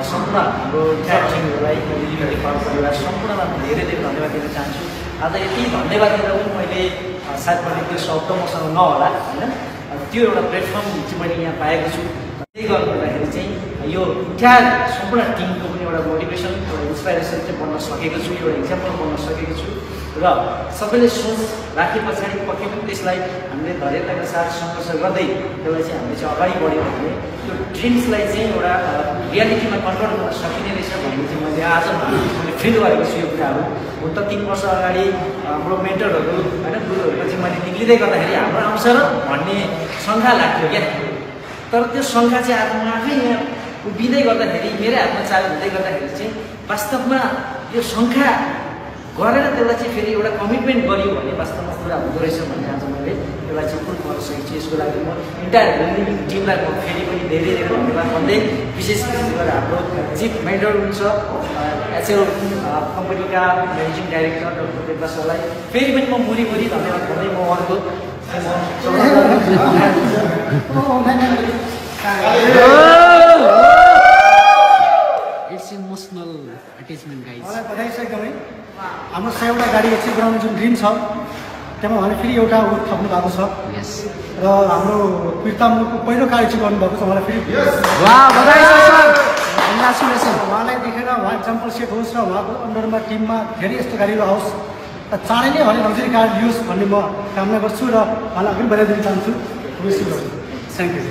सम्पूर्ण हाम्रो टिमहरूलाई परिवार सम्पूर्णमा धेरै धेरै धन्यवाद दिन चाहन्छु। आज यति धन्यवाद दिँदा पनि मैले सायद मैले त्यो शब्द मसँग नहोला होइन, त्यो एउटा प्लेटफर्म चाहिँ मैले यहाँ पाएको छु। त्यही गर्नुपर्दाखेरि चाहिँ यो इन्टायर सम्पूर्ण टिमको पनि एउटा मोटिभेसन एउटा इन्सपाइरेसन चाहिँ बन्न सकेको छु, एउटा इक्जाम्पल बन्न सकेको छु र सबैले सोच राखे पछाडि पक्कै पनि त्यसलाई हामीले धैर्यताका साथ सङ्घर्ष गर्दै त्यसलाई चाहिँ हामीले चाहिँ अगाडि बढ्यौँ भने त्यो ड्रिम्सलाई चाहिँ एउटा रियालिटीमा कन्भर्ट गर्न सकिने रहेछ भन्ने चाहिँ मैले आज मैले फिल गरेको छु। यो कुराहरू हुन त 3 वर्ष अगाडि हाम्रो मेन्टरहरू होइन गुरुहरूको चाहिँ मैले निक्लिँदै गर्दाखेरि हाम्रो आउँछ र भन्ने शङ्का लाग्थ्यो क्या, तर त्यो शङ्का चाहिँ आज म आफै यहाँ उभिँदै गर्दाखेरि मेरै हातमा चाल हुँदै गर्दाखेरि चाहिँ वास्तवमा यो शङ्का गरेर त्यसलाई चाहिँ फेरि एउटा कमिटमेन्ट गरियो भने वास्तवमा पुरा हुँदो रहेछ भन्ने आज मैले त्यसलाई चाहिँ प्रुफ गर्न सकेको छु। यसको लागि म इन्टायर टिमलाई म फेरि पनि धेरै धेरै धन्यवाद भन्दै विशेष गरेर हाम्रो चिफ मेन्टर हुनुहुन्छ एचएल कम्पनीका म्यानेजिङ डाइरेक्टर डक्टर देवदा सरलाई फेरि पनि म मुरी धन्यवाद भन्दै म उहाँको इमोसनल अट्याचमेन्ट गाइस। मलाई बधाई छ एकदमै। हाम्रो 100वटा गाडी एचिभ गराउने जुन ड्रिम छ त्यसमा उहाँले फेरि एउटा थप्नु भएको छ र हाम्रो पिर्तामुको पहिलो कार एचिभ गर्नुभएको छ। उहाँलाई फेरि उहाँलाई देखेर उहाँ इक्जाम्पल सेट होस् र उहाँको अन्डरमा टिममा धेरै यस्तो गाडीहरू आओस् र चाँडै नै उहाँले लग्जरी कार लियोस् भन्ने म कामना गर्छु र उहाँलाई अघि बढाइदिन चाहन्छु। Thank you.